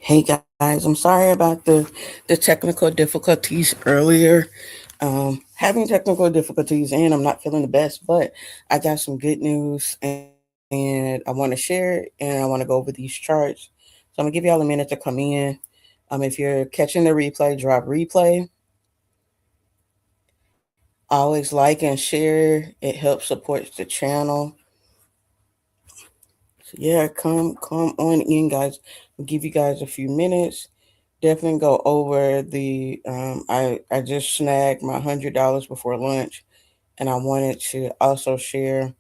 Hey guys, I'm sorry about the technical difficulties earlier. Having technical difficulties and I'm not feeling the best, but I got some good news and I want to share it and I want to go over these charts. So I'm gonna give y'all a minute to come in. If you're catching the replay, drop replay. Always like and share. It helps support the channel. So yeah, come on in, guys. We'll give you guys a few minutes. Definitely go over the I just snagged my $100 before lunch, and I wanted to also share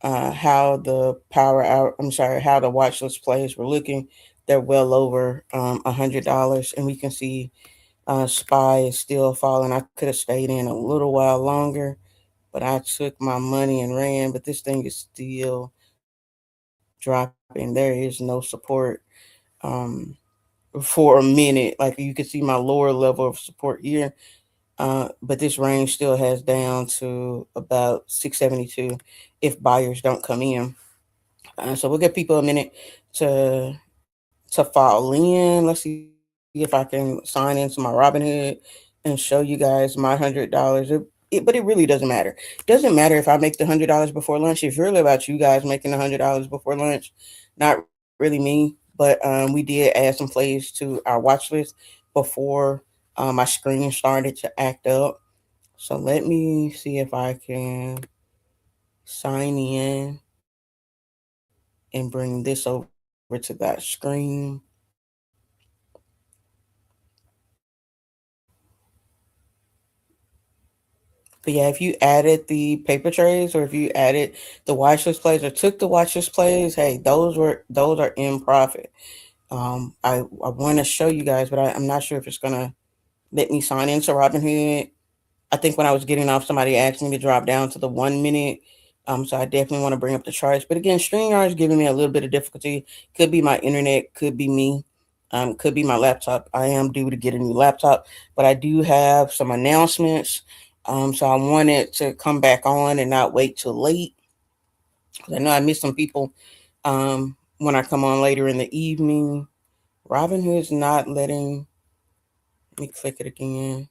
how the power hour I'm sorry how the watch list plays were looking. They're well over $100, and we can see SPY is still falling. I could have stayed in a little while longer, but I took my money and ran. But this thing is still dropping. There is no support um, for a minute. Like you can see my lower level of support here. But this range still has down to about 672 if buyers don't come in. So we'll give people a minute to fall in. Let's see if I can sign into my Robinhood and show you guys my $100. But it really doesn't matter. Doesn't matter if I make the $100 before lunch. It's really about you guys making the $100 before lunch, not really me. But we did add some plays to our watch list before my screen started to act up. So let me see if I can sign in and bring this over to that screen. But yeah, if you added the paper trays or if you added the watchlist plays or took the watchlist plays, hey, those are in profit. I want to show you guys, but I'm not sure if it's gonna let me sign into Robinhood. I think when I was getting off, somebody asked me to drop down to the 1 minute. So I definitely want to bring up the charts. But again, StreamYard is giving me a little bit of difficulty. Could be my internet, could be me, could be my laptop. I am due to get a new laptop, but I do have some announcements. So I wanted to come back on and not wait till late. 'Cause I know I miss some people when I come on later in the evening. Robinhood's not letting me click it again.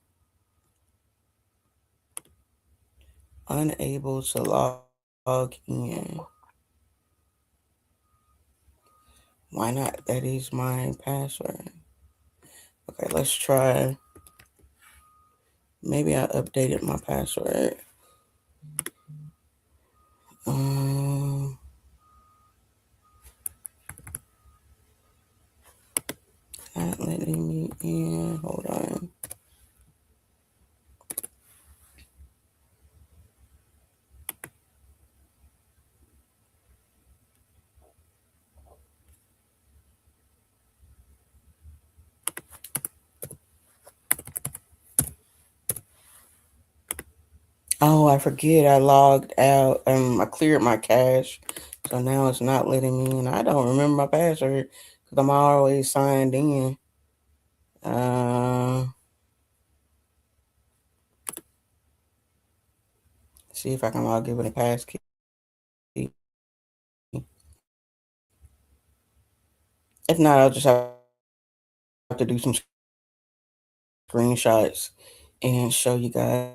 Unable to log in. Why not? That is my password. Okay, let's try. Maybe I updated my password. Um, Not letting me in. Hold on. Oh, I forget. I logged out. I cleared my cache, so now it's not letting me in. I don't remember my password because I'm always signed in. Uh, See if I can log in with a passkey. If not, I'll just have to do some screenshots and show you guys.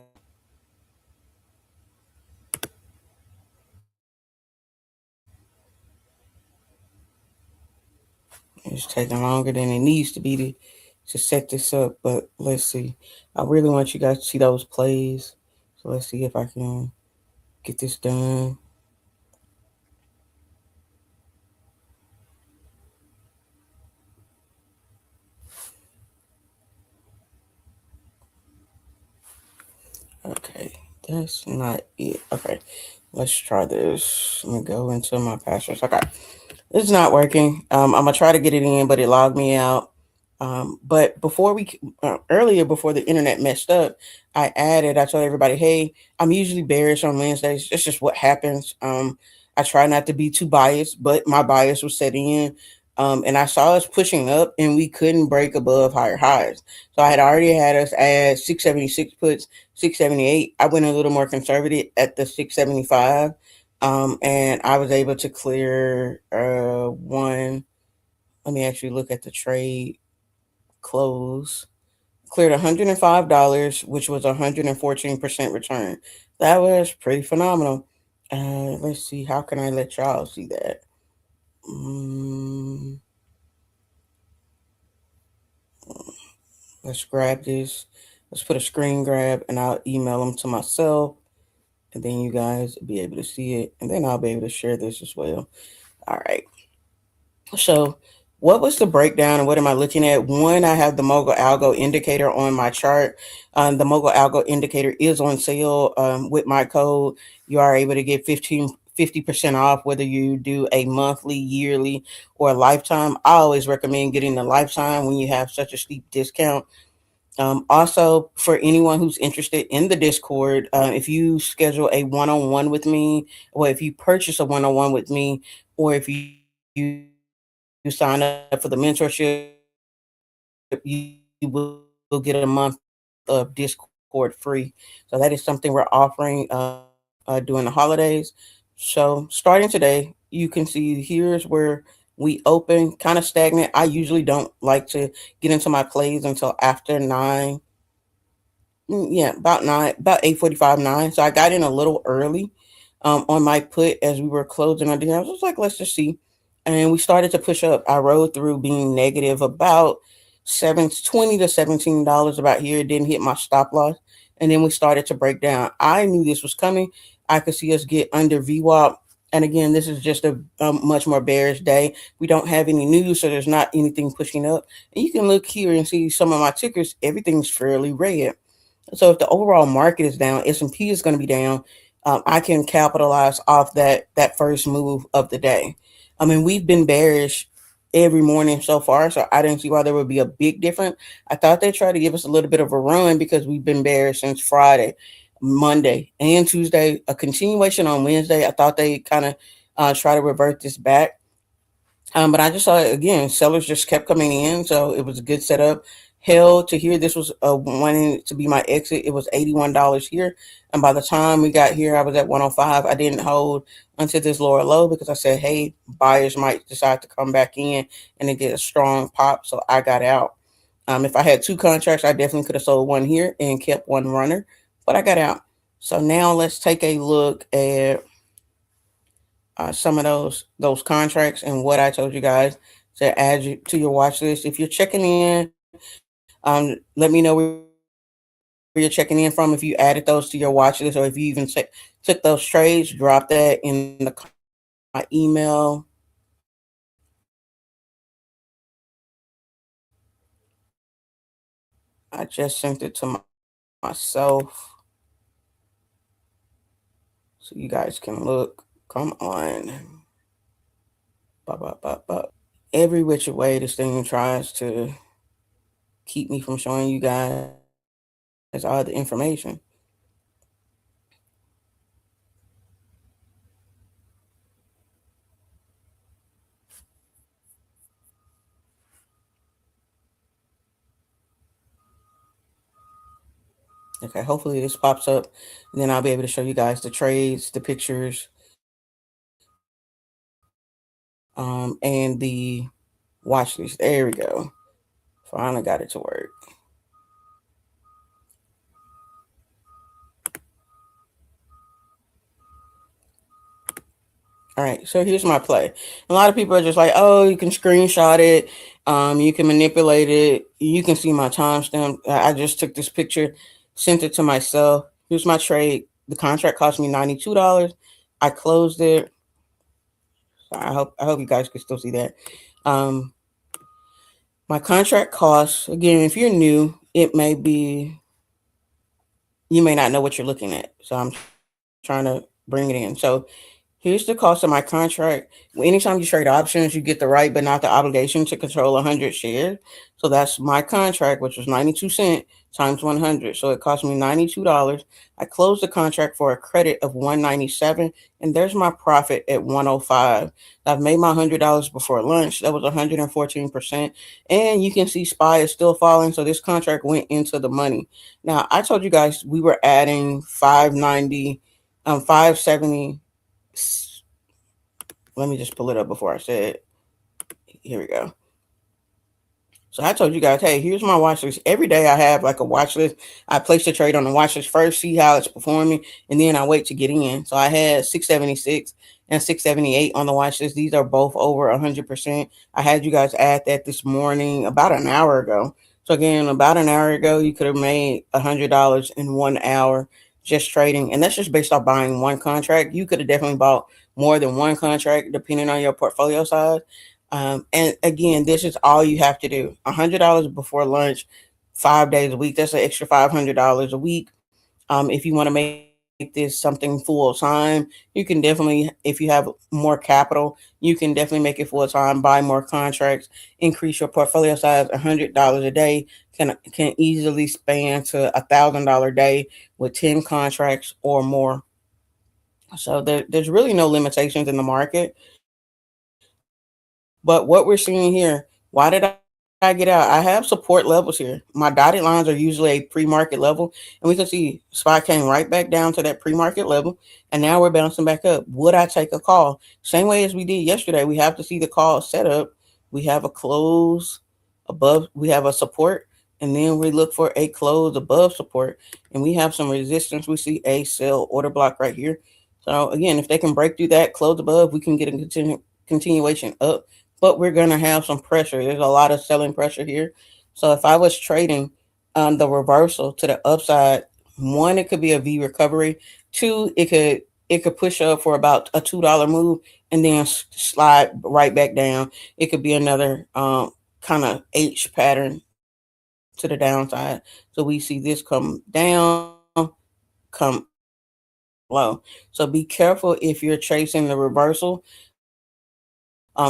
It's taking longer than it needs to be to set this up, but let's see. I really want you guys to see those plays. So let's see if I can get this done. Okay, that's not it. Okay, let's try this. Let me go into my passwords. Okay, it's not working. I'm gonna try to get it in, but it logged me out. But earlier before the internet messed up, I told everybody, hey, I'm usually bearish on Wednesdays. It's just what happens. I try not to be too biased, but my bias was setting in. And I saw us pushing up and we couldn't break above higher highs. So I had already had us add 676 puts, 678. I went a little more conservative at the 675. And I was able to clear one Let me actually look at the trade close. Cleared $105, which was 114% return. That was pretty phenomenal. Let's see. How can I let y'all see that? Mm, let's grab this. Let's put a screen grab and I'll email them to myself. And then you guys will be able to see it. And then I'll be able to share this as well. All right. So, what was the breakdown and what am I looking at? One, I have the Mogul Algo indicator on my chart. The Mogul Algo indicator is on sale with my code. You are able to get 50% off whether you do a monthly, yearly, or a lifetime. I always recommend getting the lifetime when you have such a steep discount. Also, for anyone who's interested in the Discord, if you schedule a one on one with me, or if you purchase a one on one with me, or if you sign up for the mentorship, you will get a month of Discord free. So that is something we're offering during the holidays. So starting today, you can see here's where we open, kind of stagnant. I usually don't like to get into my plays until after 9. Yeah, about 8:45, 9. So I got in a little early on my put as we were closing on the. I was like, let's just see. And we started to push up. I rode through being negative about 720 to $17 about here. It didn't hit my stop loss. And then we started to break down. I knew this was coming. I could see us get under VWAP. And again, this is just a much more bearish day. We don't have any news, so there's not anything pushing up. And you can look here and see some of my tickers. Everything's fairly red. So if the overall market is down, S&P is going to be down. I can capitalize off that first move of the day. I mean, we've been bearish every morning so far, so I didn't see why there would be a big difference. I thought they tried to give us a little bit of a run because we've been bearish since Friday, Monday, and Tuesday. A continuation on Wednesday. I thought they kind of try to revert this back. But I just saw it again. Sellers just kept coming in, so it was a good setup. Held to here. This was wanting to be my exit. It was $81 here, and by the time we got here, I was at 105. I didn't hold until this lower low because I said, "Hey, buyers might decide to come back in and then get a strong pop." So I got out. If I had two contracts, I definitely could have sold one here and kept one runner, but I got out. So now let's take a look at some of those contracts and what I told you guys to add you to your watch list. If you're checking in, let me know where you're checking in from. If you added those to your watch list, or if you even took those trades, drop that in the comments. My email. I just sent it to myself so you guys can look. Come on. Every which way this thing tries to keep me from showing you guys all the information. Okay, hopefully this pops up, and then I'll be able to show you guys the trades, the pictures, and the watch list. There we go. Finally got it to work. All right, so here's my play. A lot of people are just like, oh, you can screenshot it, you can manipulate it, you can see my timestamp. I just took this picture, sent it to myself. Here's my trade. The contract cost me $92. I closed it. So I hope you guys can still see that. Um, my contract costs, again, if you're new, it may be, you may not know what you're looking at. So I'm trying to bring it in. So here's the cost of my contract. Anytime you trade options, you get the right but not the obligation to control 100 shares. So that's my contract, which was 92 cents times 100. So it cost me $92. I closed the contract for a credit of 197, and there's my profit at 105. I've made my $100 before lunch. That was 114%. And you can see SPY is still falling. So this contract went into the money. Now, I told you guys we were adding 590, 570. Let me just pull it up before I say it. Here we go. So I told you guys, hey, here's my watch list. Every day I have like a watch list. I place the trade on the watch list first, see how it's performing, and then I wait to get in. So I had 676 and 678 on the watch list. These are both over 100%. I had you guys add that this morning about an hour ago. So again, about an hour ago, you could have made $100 in 1 hour just trading. And that's just based off buying one contract. You could have definitely bought more than one contract depending on your portfolio size. And again, this is all you have to do. $100 before lunch, 5 days a week. That's an extra $500 a week. If you want to make this something full time, you can definitely, if you have more capital, you can definitely make it full time, buy more contracts, increase your portfolio size. $100 a day can easily span to $1,000 day with 10 contracts or more. So there's really no limitations in the market. But what we're seeing here, why did I get out? I have support levels here. My dotted lines are usually a pre-market level, and we can see SPY came right back down to that pre-market level, and now we're bouncing back up. Would I take a call? Same way as we did yesterday. We have to see the call set up. We have a close above, we have a support, and then we look for a close above support, and we have some resistance. We see a sell order block right here. So again, if they can break through that close above, we can get a continuation up, but we're going to have some pressure. There's a lot of selling pressure here. So if I was trading the reversal to the upside, one, it could be a V recovery. Two, it could push up for about a $2 move and then slide right back down. It could be another kind of H pattern to the downside. So we see this come down, come up, come low. So be careful if you're chasing the reversal.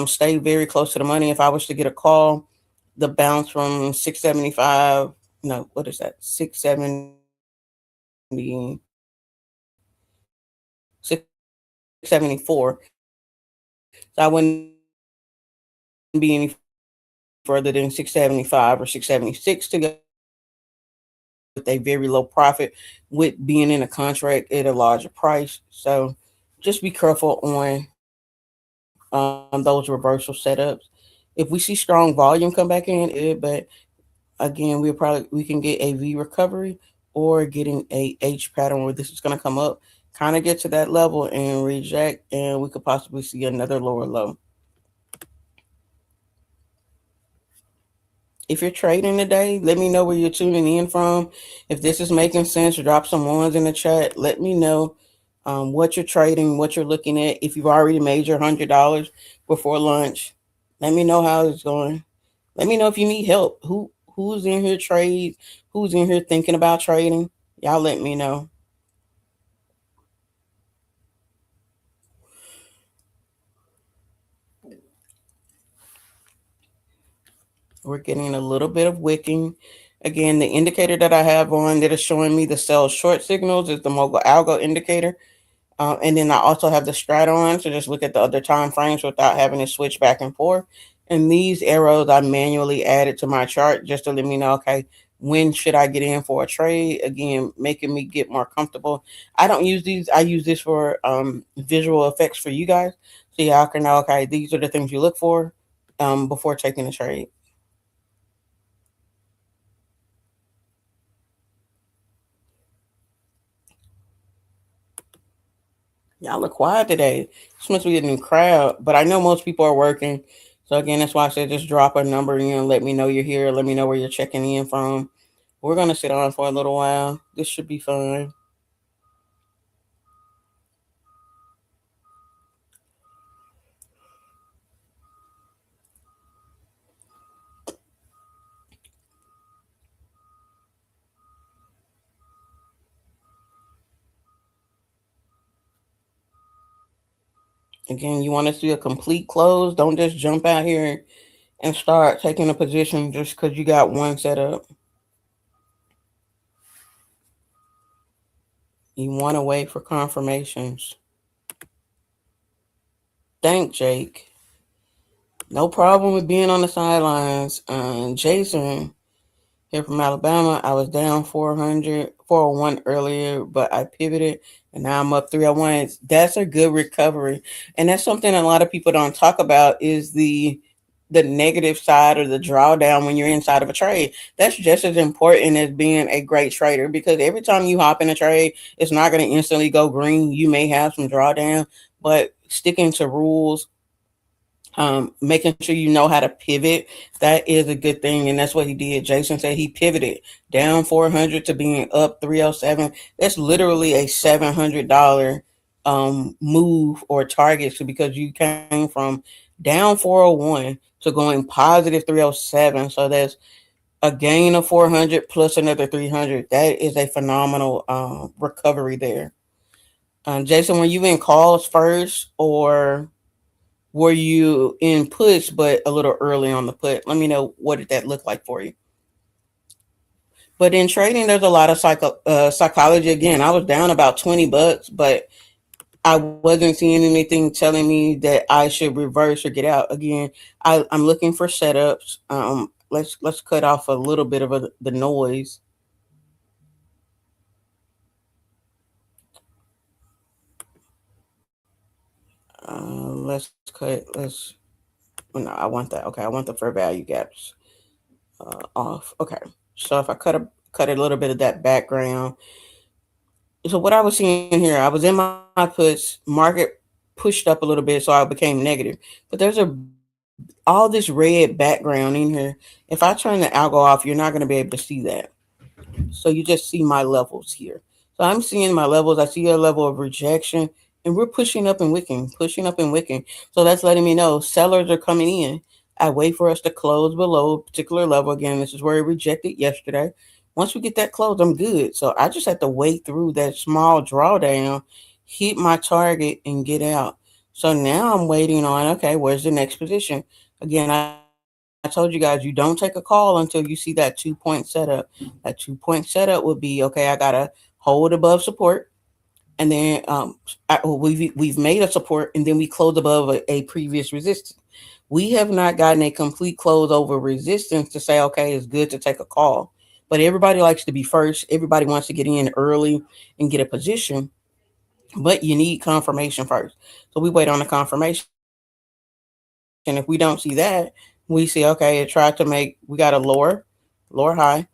Stay very close to the money. If I was to get a call, the bounce from 675, no, what is that? 674. So I wouldn't be any further than 675 or 676 to go with a very low profit with being in a contract at a larger price. So just be careful on those reversal setups. If we see strong volume come back in, it's good, but again, we can get a V recovery or getting a H pattern where this is going to come up, kind of get to that level and reject, and we could possibly see another lower low. If you're trading today, let me know where you're tuning in from. If this is making sense, drop some ones in the chat. Let me know what you're trading, what you're looking at. If you've already made your $100 before lunch, let me know how it's going. Let me know if you need help. Who's in here trade? Who's in here thinking about trading? Y'all let me know. We're getting a little bit of wicking. Again, the indicator that I have on that is showing me the sell short signals is the mogul algo indicator. And then I also have the strat on to just look at the other time frames without having to switch back and forth. And these arrows I manually added to my chart just to let me know, okay, when should I get in for a trade? Again, making me get more comfortable. I don't use these. I use this for visual effects for you guys. So y'all can know, okay, these are the things you look for before taking a trade. Y'all are quiet today. This must be a new crowd, but I know most people are working. So again, that's why I said just drop a number in, let me know you're here, let me know where you're checking in from. We're gonna sit on for a little while. This should be fun. Again, you want to see a complete close. Don't just jump out here and start taking a position just because you got one set up. You want to wait for confirmations. Thank Jake. No problem with being on the sidelines. Jason here from Alabama. I was down 401 earlier, but I pivoted and now I'm up 301. That's a good recovery. And that's something a lot of people don't talk about is the the negative side or the drawdown when you're inside of a trade. That's just as important as being a great trader, because every time you hop in a trade, it's not going to instantly go green. You may have some drawdown, but sticking to rules, making sure you know how to pivot, that is a good thing. And that's what he did. Jason said he pivoted down 400 to being up 307. That's literally a $700 move or target. So because you came from down 401 to going positive 307. So that's a gain of 400 plus another 300. That is a phenomenal recovery there. Jason, were you in calls first, or were you in push but a little early on the put? Let me know, what did that look like for you? But in trading, there's a lot of psychology. Again, I was down about $20, but I wasn't seeing anything telling me that I should reverse or get out. Again, I'm looking for setups. Let's cut off a little bit of the noise. Let's cut. Let's. No, I want that. Okay, I want the fair value gaps off. Okay, so if I cut a little bit of that background. So what I was seeing here, I was in my puts. Market pushed up a little bit, so I became negative. But there's a all this red background in here. If I turn the algo off, you're not going to be able to see that. So you just see my levels here. So I'm seeing my levels. I see a level of rejection, and we're pushing up and wicking, pushing up and wicking. So that's letting me know sellers are coming in. I wait for us to close below a particular level. Again, this is where it rejected yesterday. Once we get that close, I'm good. So I just have to wait through that small drawdown, hit my target, and get out. So now I'm waiting on, okay, where's the next position? Again, I told you guys, you don't take a call until you see that 2 point setup. That 2 point setup would be, okay, I got to hold above support. And then we've made a support, and then we close above a previous resistance. We have not gotten a complete close over resistance to say, okay, it's good to take a call. But everybody likes to be first. Everybody wants to get in early and get a position, but you need confirmation first. So we wait on the confirmation. If we don't see that, we see, okay, it tried to make, we got a lower high.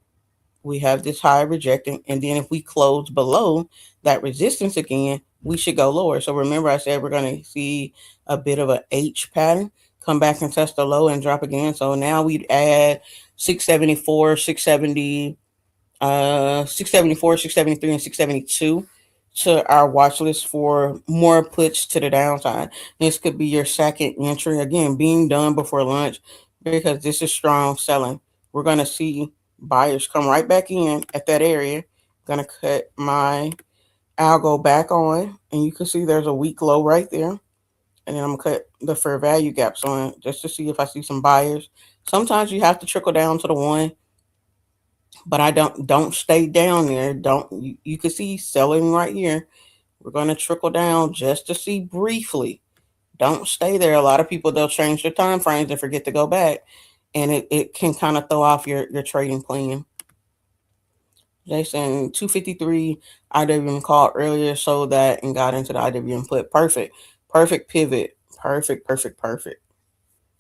We have this high rejecting. And then if we close below that resistance again, we should go lower. So remember, I said we're going to see a bit of a H pattern, come back and test the low and drop again. So now we'd add 674, 674, 673, and 672 to our watch list for more puts to the downside. This could be your second entry. Again, being done before lunch, because this is strong selling. We're going to see buyers come right back in at that area. Going to cut my algo back on, and you can see there's a weak low right there. And then I'm gonna cut the fair value gaps on just to see if I see some buyers. Sometimes you have to trickle down to the one, but I don't stay down there. Don't you can see selling right here. We're gonna trickle down just to see briefly. Don't stay there. A lot of people, they'll change their time frames and forget to go back, and it can kind of throw off your trading plan. Jason, 253 IWM call earlier, sold that and got into the IWM put. Perfect. Perfect pivot. Perfect, perfect, perfect.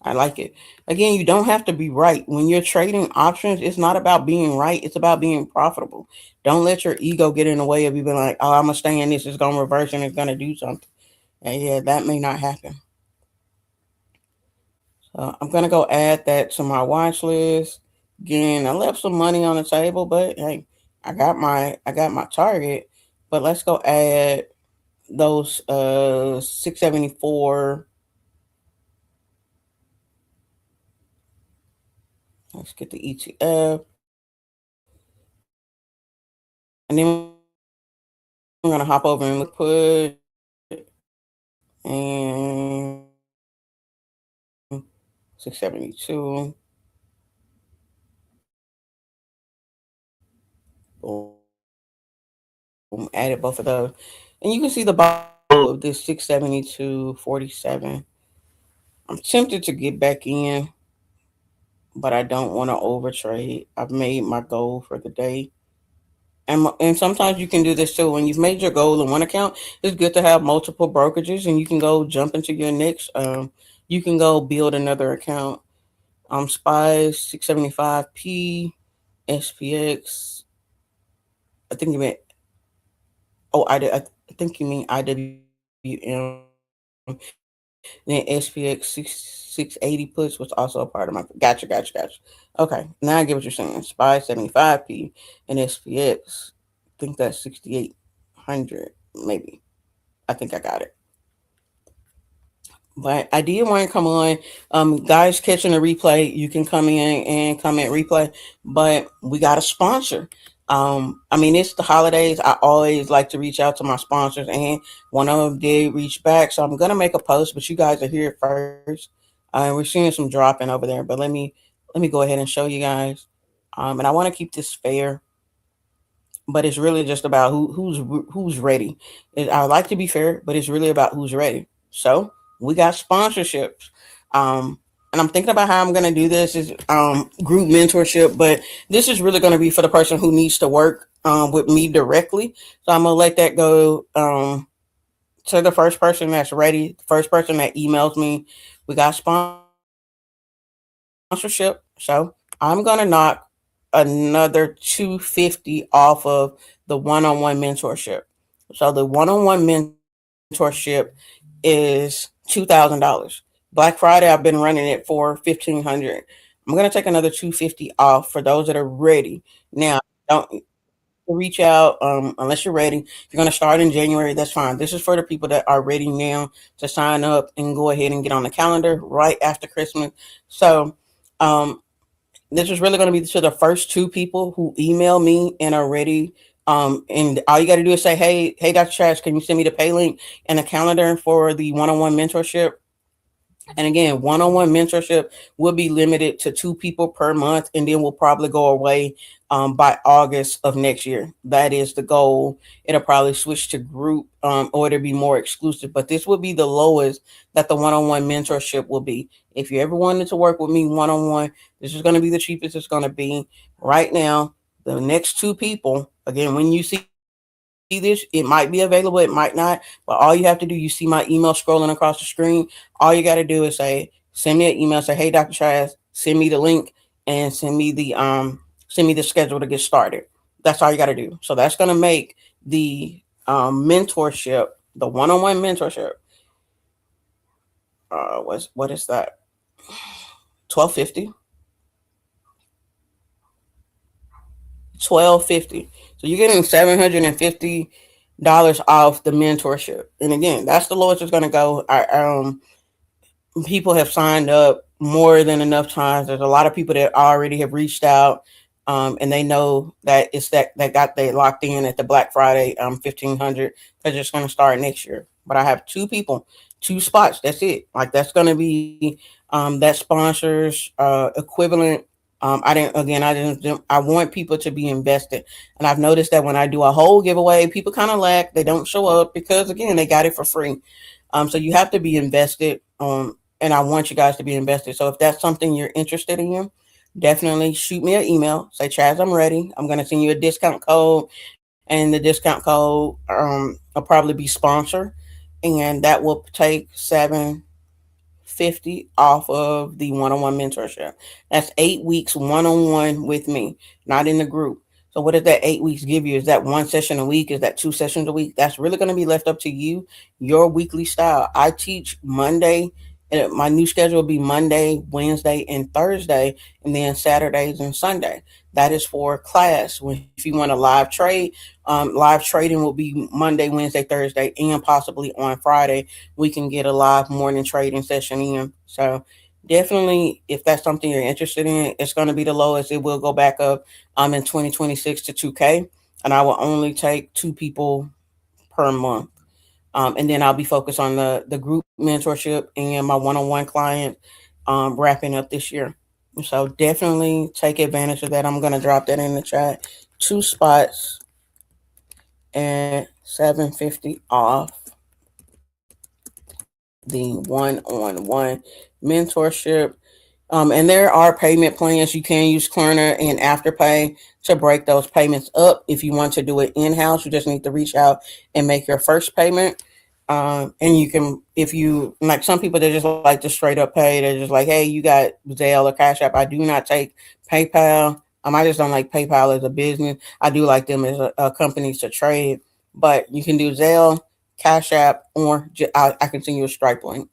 I like it. Again, you don't have to be right. When you're trading options, it's not about being right. It's about being profitable. Don't let your ego get in the way of you being like, oh, I'm going to stay in this. It's going to reverse and it's going to do something. And yeah, that may not happen. So I'm going to go add that to my watch list. Again, I left some money on the table, but hey, I got my target. But let's go add those 674. Let's get the ETF. And then we're gonna hop over and look put and 672. Boom, added both of those. And you can see the bottom of this 672.47. I'm tempted to get back in, but I don't want to overtrade. I've made my goal for the day. And sometimes you can do this too. When you've made your goal in one account, it's good to have multiple brokerages, and you can go jump into your next. You can go build another account. Spice 675p, SPX. I think you meant. Oh, I think you mean IWM. Then SPX 680 puts was also a part of my. Gotcha. Okay, now I get what you're saying. SPY 75p and SPX. I think that's 6800 maybe. I think I got it. But I did want to come on. Guys catching the replay, you can come in and comment replay. But we got a sponsor. I mean, it's the holidays. I always like to reach out to my sponsors, and one of them did reach back. So I'm gonna make a post, but you guys are here first. We're seeing some dropping over there, but let me go ahead and show you guys. And I want to keep this fair, but it's really just about who's ready. I like to be fair, but it's really about who's ready. So we got sponsorships, and I'm thinking about how I'm going to do this is group mentorship, but this is really going to be for the person who needs to work with me directly. So I'm gonna let that go to the first person that's ready, the first person that emails me. We got sponsorship, so I'm gonna knock another 250 off of the one-on-one mentorship. So the one-on-one mentorship is $2,000. Black Friday I've been running it for 1,500. I'm gonna take another 250 off for those that are ready. Now, don't reach out unless you're ready. If you're gonna start in January, that's fine. This is for the people that are ready now to sign up and go ahead and get on the calendar right after Christmas. So um, this is really going to be to the first two people who email me and are ready. And all you got to do is say, hey, Dr. Trash, can you send me the pay link and the calendar for the one-on-one mentorship? And again, one-on-one mentorship will be limited to two people per month, and then we'll probably go away by August of next year. That is the goal. It'll probably switch to group or it'll be more exclusive, but this will be the lowest that the one-on-one mentorship will be. If you ever wanted to work with me one-on-one, this is going to be the cheapest it's going to be right now. The next two people, again, when you see this, it might be available, it might not, but all you have to do, you see my email scrolling across the screen. All you got to do is say, send me an email, say, hey, Dr. Chaz, send me the link and send me the schedule to get started. That's all you got to do. So that's going to make the mentorship, the one-on-one mentorship. What is that? 1250. 1250. So you're getting $750 off the mentorship. And again, that's the lowest it's going to go. People have signed up more than enough times. There's a lot of people that already have reached out, and they know that it's that got they locked in at the Black Friday 1,500 because it's going to start next year. But I have two people, two spots. That's it. Like that's going to be that sponsors equivalent. I didn't again. I didn't. I want people to be invested, and I've noticed that when I do a whole giveaway, people kind of lack. They don't show up because again, they got it for free. So you have to be invested. And I want you guys to be invested. So if that's something you're interested in, definitely shoot me an email. Say, Chaz, I'm ready. I'm going to send you a discount code, and the discount code will probably be sponsor, and that will take 750 off of the one-on-one mentorship. That's 8 weeks one-on-one with me, not in the group. So what does that 8 weeks give you? Is that one session a week? Is that two sessions a week? That's really going to be left up to you, your weekly style. I teach Monday. And my new schedule will be Monday, Wednesday, and Thursday, and then Saturdays and Sunday. That is for class. If you want a live trading will be Monday, Wednesday, Thursday, and possibly on Friday. We can get a live morning trading session in. So definitely, if that's something you're interested in, it's going to be the lowest. It will go back up in 2026 to 2K, and I will only take two people per month. And then I'll be focused on the group mentorship and my one-on-one client wrapping up this year. So definitely take advantage of that. I'm going to drop that in the chat. Two spots at 750 off the one-on-one mentorship. And there are payment plans. You can use Klarna and Afterpay to break those payments up. If you want to do it in-house, you just need to reach out and make your first payment. And you can, if you like, some people they just like to straight up pay. They're just like, hey, you got Zelle or Cash App. I do not take PayPal. I just don't like PayPal as a business. I do like them as a company to trade, but you can do Zelle, Cash App, or I can send you a Stripe link.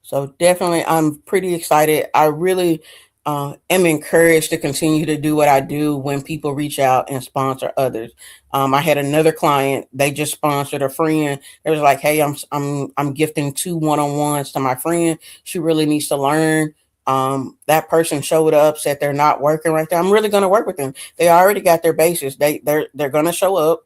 So definitely, I'm pretty excited. I really am encouraged to continue to do what I do when people reach out and sponsor others. I had another client; they just sponsored a friend. It was like, "Hey, I'm gifting 2 1-on-ones to my friend. She really needs to learn." That person showed up, said they're not working right there. I'm really going to work with them. They already got their basis. They're going to show up.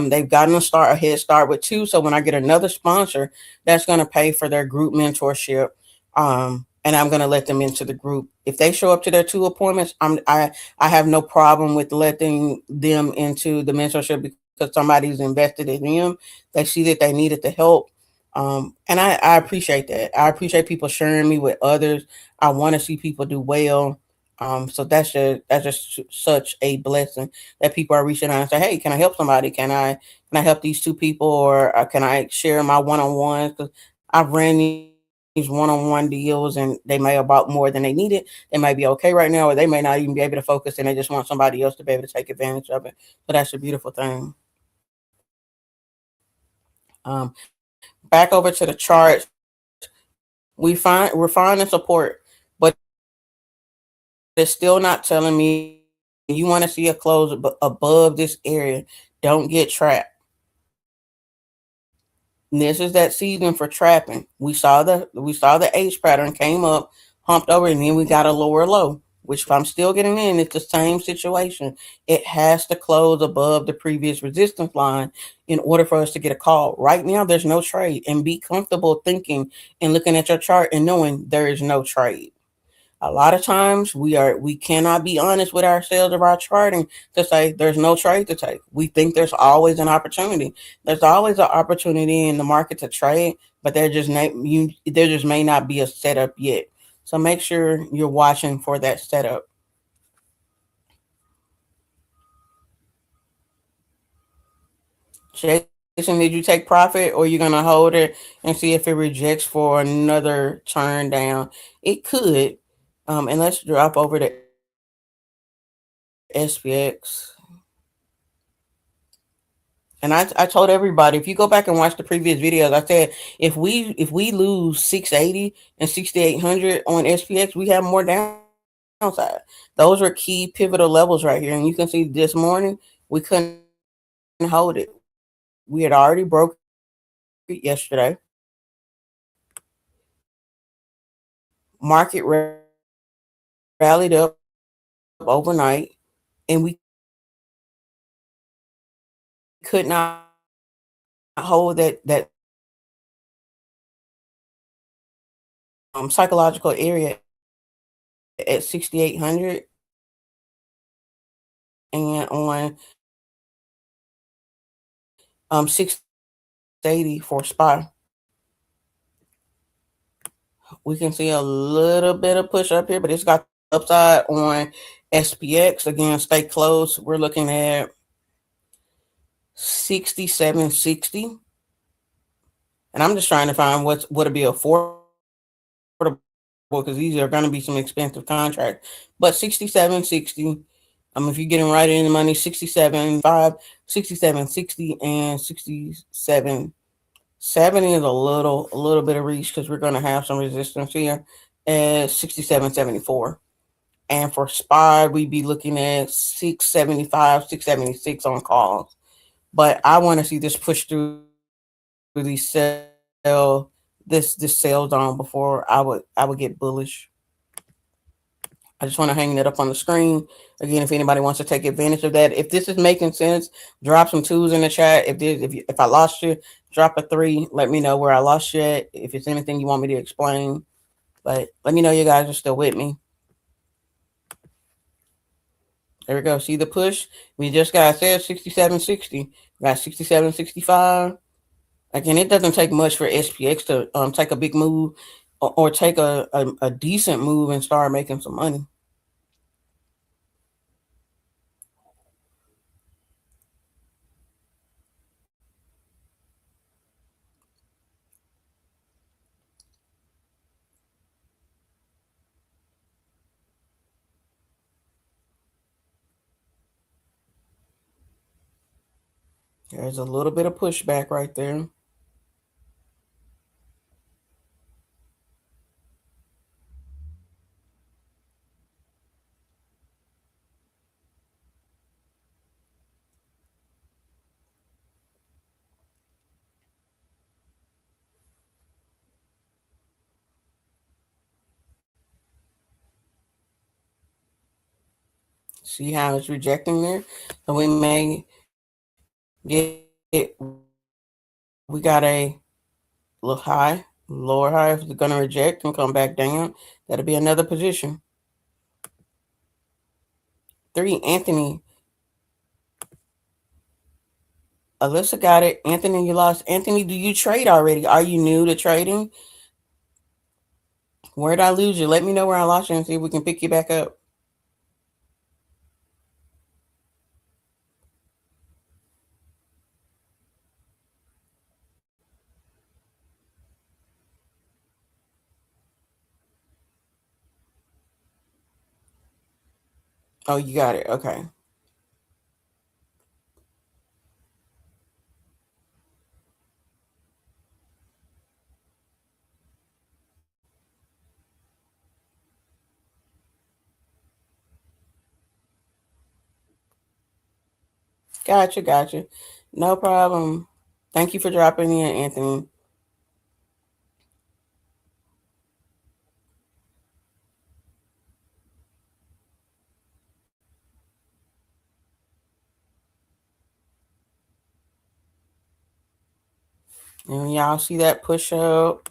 They've gotten a head start with two. So when I get another sponsor, that's going to pay for their group mentorship. And I'm going to let them into the group. If they show up to their 2 appointments, I have no problem with letting them into the mentorship because somebody's invested in them. They see that they needed the help. And I appreciate that. I appreciate people sharing me with others. I want to see people do well. So that's just such a blessing that people are reaching out and say, "Hey, can I help somebody? Can I help these two people, or can I share my one on ones?" Because I've ran these one on one deals, and they may have bought more than they needed. They might be okay right now, or they may not even be able to focus, and they just want somebody else to be able to take advantage of it. So that's a beautiful thing. Um, Back over to the charts, we're finding support, but it's still not telling me you want to see a close above this area. Don't get trapped. And this is that season for trapping. We saw the H pattern came up, humped over, and then we got a lower low. Which, if I'm still getting in, it's the same situation. It has to close above the previous resistance line in order for us to get a call. Right now, there's no trade, and be comfortable thinking and looking at your chart and knowing there is no trade. A lot of times we cannot be honest with ourselves of our charting to say there's no trade to take. We think there's always an opportunity. There's always an opportunity in the market to trade, but there just may not be a setup yet. So make sure you're watching for that setup. Jason, did you take profit, or you gonna hold it and see if it rejects for another turn down? It could. And let's drop over to SPX. And I told everybody, if you go back and watch the previous videos, I said if we lose 680 and 6800 on SPX, we have more downside. Those are key pivotal levels right here. And you can see this morning we couldn't hold it. We had already broke it yesterday. Market rallied up overnight, and we could not hold that psychological area at 6800 and on 680 for SPY. We can see a little bit of push up here, but it's got upside on SPX. Again, stay close. We're looking at 6760. And I'm just trying to find what'll be affordable because these are going to be some expensive contracts. But 6760. If you're getting right in the money, 67.5, 6760, and 6770 is a little bit of reach because we're going to have some resistance here at 6774. And for SPY, we'd be looking at 675, 676 on calls. But I want to see this push through the sell this sell zone before I would get bullish. I just want to hang that up on the screen. Again, if anybody wants to take advantage of that, if this is making sense, drop some twos in the chat. If I lost you, drop a three. Let me know where I lost you at. If it's anything you want me to explain, but let me know you guys are still with me. There we go. See the push? We just got said 6760. Got 6765. Again, it doesn't take much for SPX to take a big move or take a decent move and start making some money. There's a little bit of pushback right there. See how it's rejecting there? So we may get, we got a little high, lower high. If it's going to reject and come back down, that'll be another position. 3, Anthony. Alyssa got it. Anthony, you lost. Anthony, do you trade already? Are you new to trading? Where did I lose you? Let me know where I lost you and see if we can pick you back up. Oh, you got it. Okay. Gotcha, gotcha. No problem. Thank you for dropping in, Anthony. And y'all see that push up.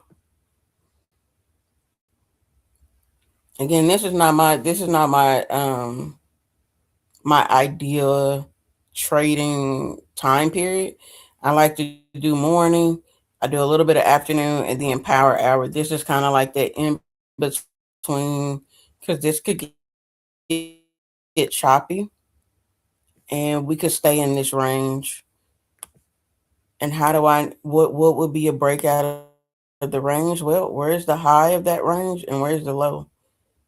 Again, this is not my ideal trading time period. I like to do morning. I do a little bit of afternoon and then power hour. This is kind of like that in between because this could get choppy and we could stay in this range. And how do I what would be a breakout of the range? Well, where's the high of that range and where's the low?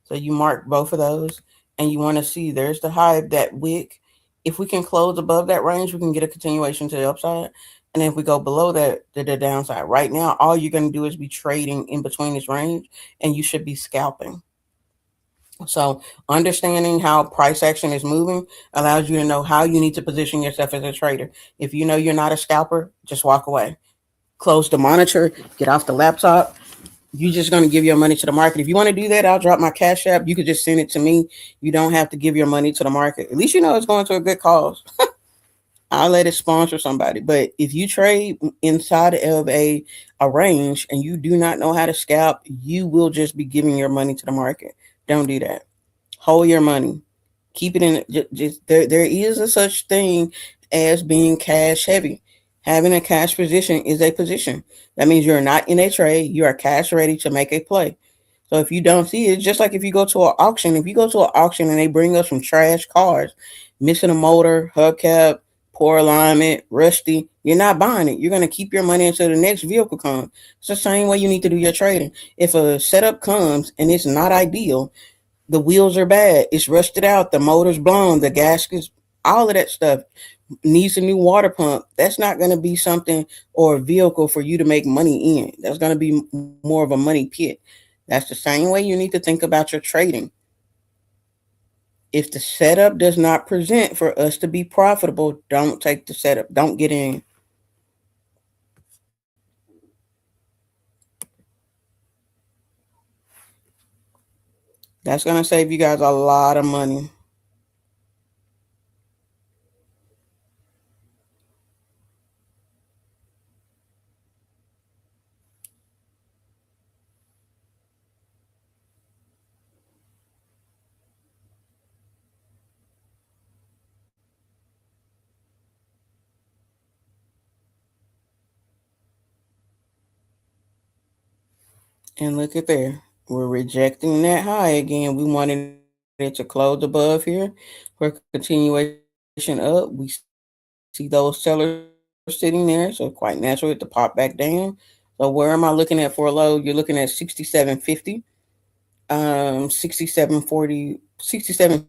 So you mark both of those and you want to see there's the high of that wick. If we can close above that range, we can get a continuation to the upside. And if we go below that, to the downside. Right now, all you're going to do is be trading in between this range and you should be scalping. So understanding how price action is moving allows you to know how you need to position yourself as a trader. If you know you're not a scalper, just walk away. Close the monitor, get off the laptop. You're just going to give your money to the market. If you want to do that, I'll drop my cash app. You could just send it to me. You don't have to give your money to the market. At least you know it's going to a good cause. I'll let it sponsor somebody. But if you trade inside of a range and you do not know how to scalp, you will just be giving your money to the market. Don't do that. Hold your money. Keep it in. Just there is a such thing as being cash heavy. Having a cash position is a position. That means you're not in a trade. You are cash ready to make a play. So if you don't see it, just like if you go to an auction, if you go to an auction and they bring us some trash cars, missing a motor, hubcap, poor alignment, rusty, you're not buying it. You're going to keep your money until the next vehicle comes. It's the same way you need to do your trading. If a setup comes and it's not ideal, the wheels are bad, it's rusted out, the motor's blown, the gaskets, all of that stuff needs a new water pump. That's not going to be something or a vehicle for you to make money in. That's going to be more of a money pit. That's the same way you need to think about your trading. If the setup does not present for us to be profitable, don't take the setup. Don't get in. That's going to save you guys a lot of money. And look at there. We're rejecting that high again. We wanted it to close above here for continuation up. We see those sellers sitting there, so quite natural to pop back down. So where am I looking at for a low? You're looking at 67.50, 67.40, 67.50,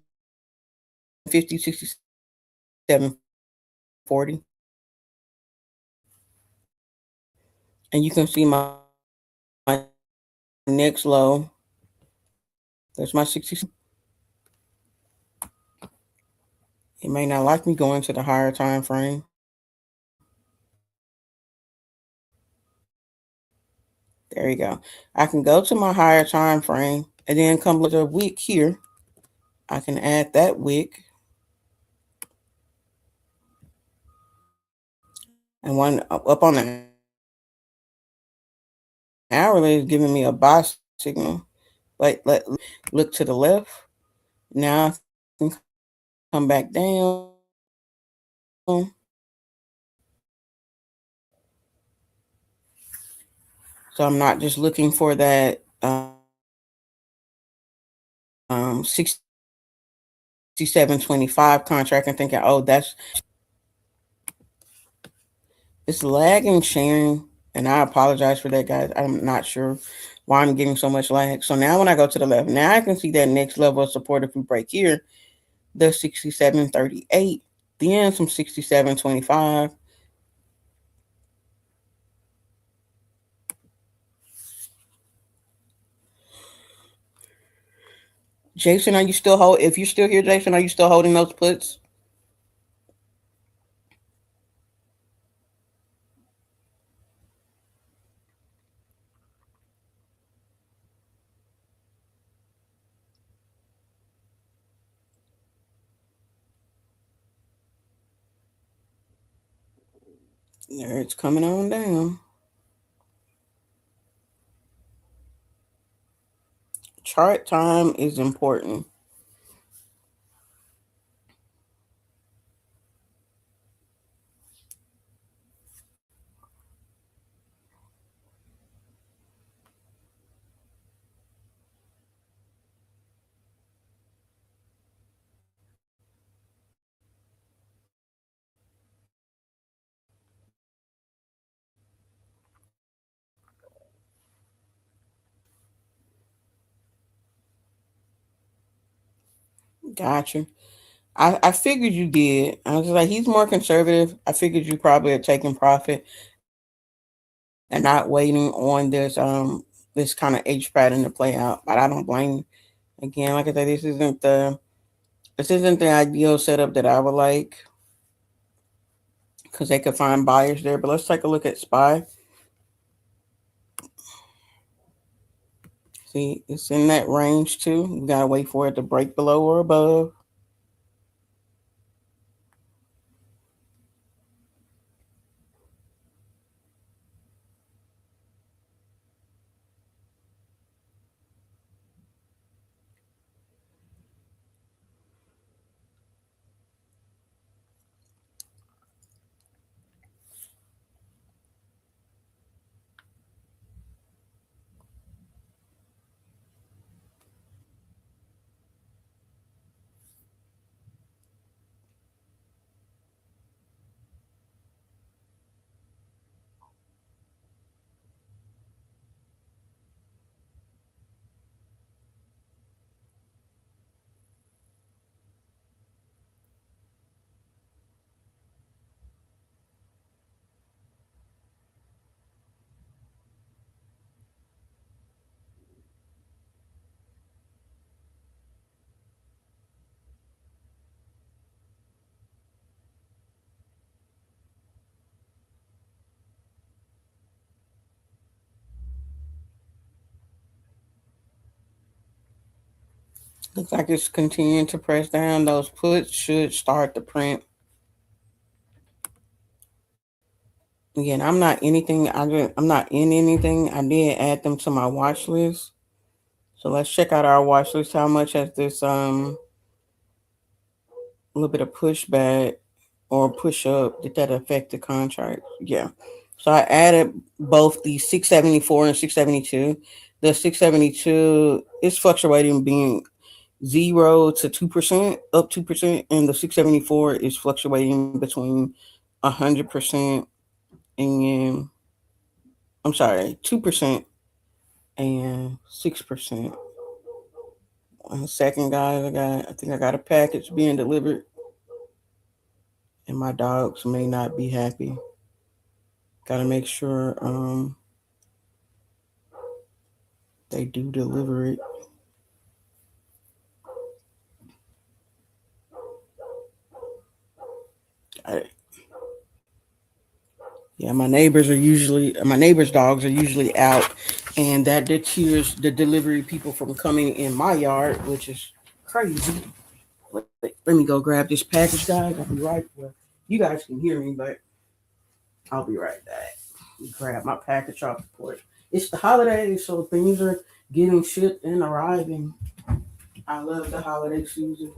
67.40. And you can see my next low. There's my 67. It may not like me going to the higher time frame. There you go. I can go to my higher time frame and then come look at the wick here. I can add that wick. And one up on the hourly is giving me a buy signal. Let look to the left. Now I can come back down. So I'm not just looking for that 67.25 contract and thinking, oh, that's it's lagging sharing. And I apologize for that, guys. I'm not sure why I'm getting so much lag. So now when I go to the left, now I can see that next level of support if we break here, the 67.38, then some 67.25. Jason, are you still if you're still here, Jason, are you still holding those puts? There, it's coming on down. Chart time is important. Gotcha. I figured you did. I was like, he's more conservative. I figured you probably are taking profit and not waiting on this kind of H pattern to play out. But I don't blame you. Again, like I said, this isn't the ideal setup that I would like because they could find buyers there. But let's take a look at SPY. See, it's in that range too. You gotta wait for it to break below or above. Looks like it's continuing to press down. Those puts should start to print. Again, I'm not anything. I'm not in anything. I did add them to my watch list. So let's check out our watch list. How much has this a little bit of pushback or push up? Did that affect the contract? Yeah. So I added both the 674 and 672. The 672 is fluctuating, being 0 to 2%, up 2%, and the 674 is fluctuating between 100% and, I'm sorry, 2% and 6%. 1 second, guys. I think I got a package being delivered, and my dogs may not be happy. Gotta make sure. They do deliver it. I, yeah, my neighbors' dogs are usually out, and that deters the delivery people from coming in my yard, which is crazy. Let me go grab this package, guys. I'll be right. Well, you guys can hear me, but I'll be right back. Grab my package off the porch. It's the holidays, so things are getting shipped and arriving. I love the holiday season.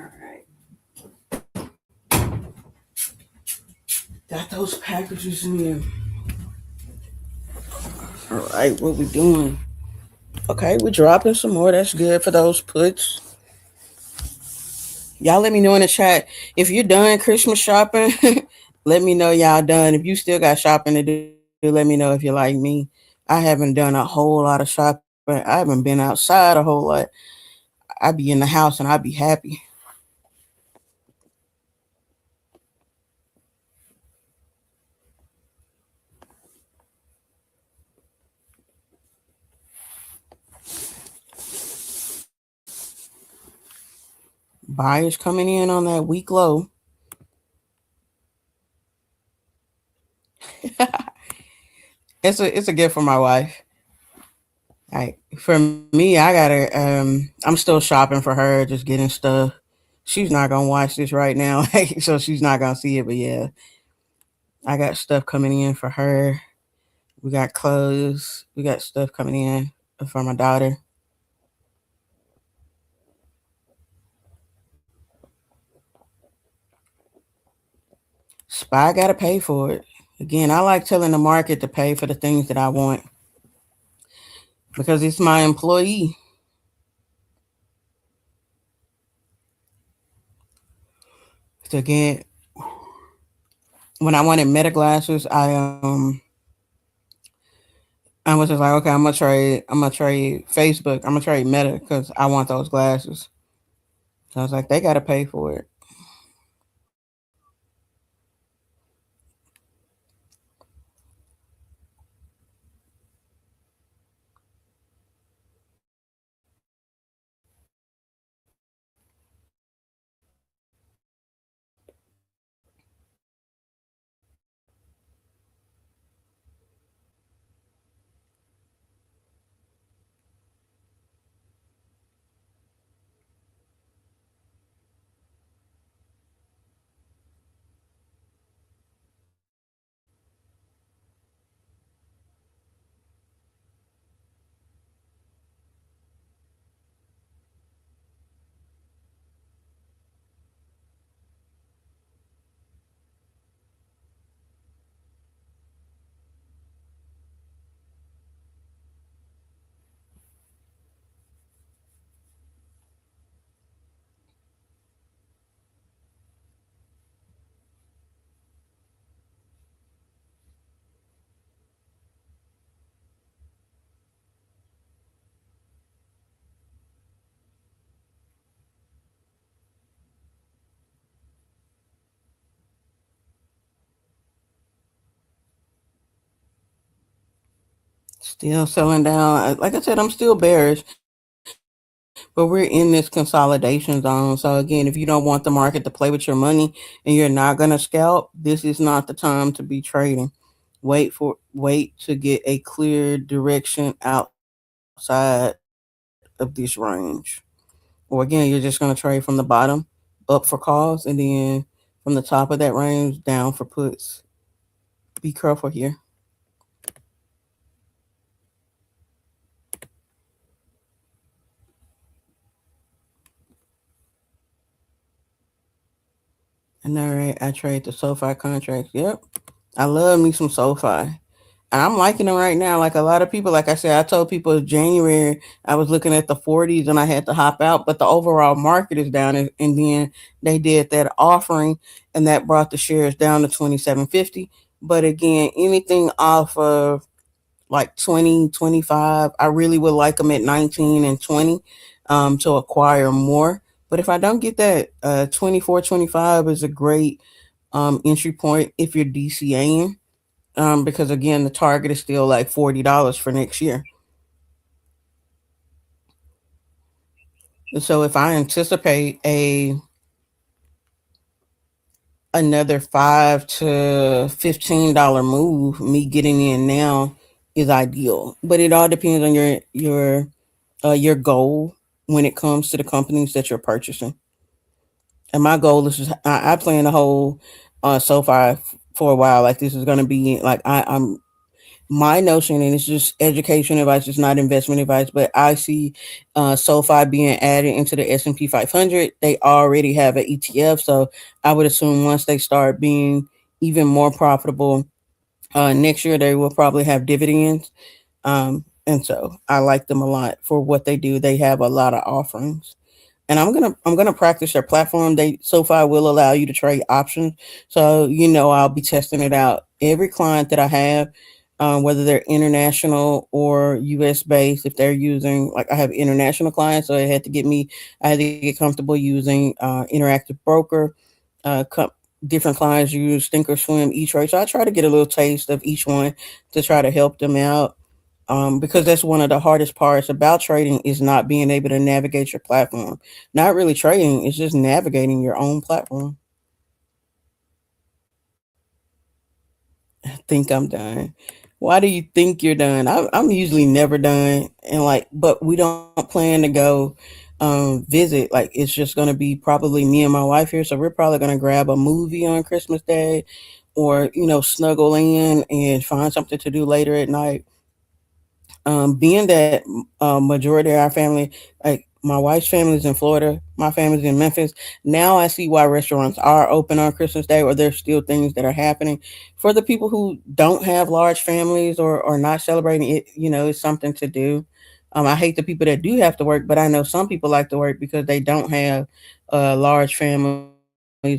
All right, got those packages in. All right, what we doing? Okay, we're dropping some more. That's good for those puts. Y'all let me know in the chat if you're done Christmas shopping. Let me know y'all done. If you still got shopping to do, let me know if you're like me. I haven't done a whole lot of shopping. I haven't been outside a whole lot. I be in the house and I be happy. Buyers coming in on that week low. It's a gift for my wife. Like for me, I gotta I'm still shopping for her, just getting stuff. She's not gonna watch this right now, so she's not gonna see it. But yeah, I got stuff coming in for her. We got clothes. We got stuff coming in for my daughter. Spy gotta pay for it. Again, I like telling the market to pay for the things that I want because it's my employee. So again, when I wanted meta glasses, I was just like, okay, I'm gonna trade Facebook. I'm gonna trade Meta because I want those glasses. So I was like, they gotta pay for it. Still selling down. Like I said, I'm still bearish, but we're in this consolidation zone. So again, if you don't want the market to play with your money and you're not gonna scalp, this is not the time to be trading. Wait to get a clear direction outside of this range. Or again, you're just gonna trade from the bottom up for calls and then from the top of that range down for puts. Be careful here. And all right, I trade the SoFi contracts. Yep. I love me some SoFi. I'm liking them right now. Like a lot of people, like I said, I told people January I was looking at the 40s and I had to hop out, but the overall market is down. And then they did that offering and that brought the shares down to 27.50. But again, anything off of like 20, 25, I really would like them at 19 and 20 to acquire more. But if I don't get that, 24, 25 is a great entry point if you're DCAing, because again, the target is still like $40 for next year. And so if I anticipate a another $5 to $15 move, me getting in now is ideal. But it all depends on your goal when it comes to the companies that you're purchasing. And my goal is just, I plan to hold SoFi for a while. Like this is going to be like I'm my notion, and it's just education advice, it's not investment advice, but I see SoFi being added into the S&P 500. They already have an ETF, so I would assume once they start being even more profitable next year, they will probably have dividends. And so I like them a lot for what they do. They have a lot of offerings, and I'm gonna practice their platform. They SoFi will allow you to trade options, so I'll be testing it out. Every client that I have, whether they're international or U.S. based, if they're using, like I have international clients, so I had to get comfortable using Interactive Broker. Uh, co- Different clients use Thinkorswim, E-Trade, so I try to get a little taste of each one to try to help them out, because that's one of the hardest parts about trading is not being able to navigate your platform. Not really trading, it's just navigating your own platform. I think I'm done. Why do you think you're done? I'm usually never done, and like, but we don't plan to go visit. Like, it's just gonna be probably me and my wife here, so we're probably gonna grab a movie on Christmas Day, or snuggle in and find something to do later at night. Being that majority of our family, like my wife's family is in Florida, my family's in Memphis. Now I see why restaurants are open on Christmas Day, or there's still things that are happening. For the people who don't have large families or not celebrating it, it's something to do. I hate the people that do have to work, but I know some people like to work because they don't have large families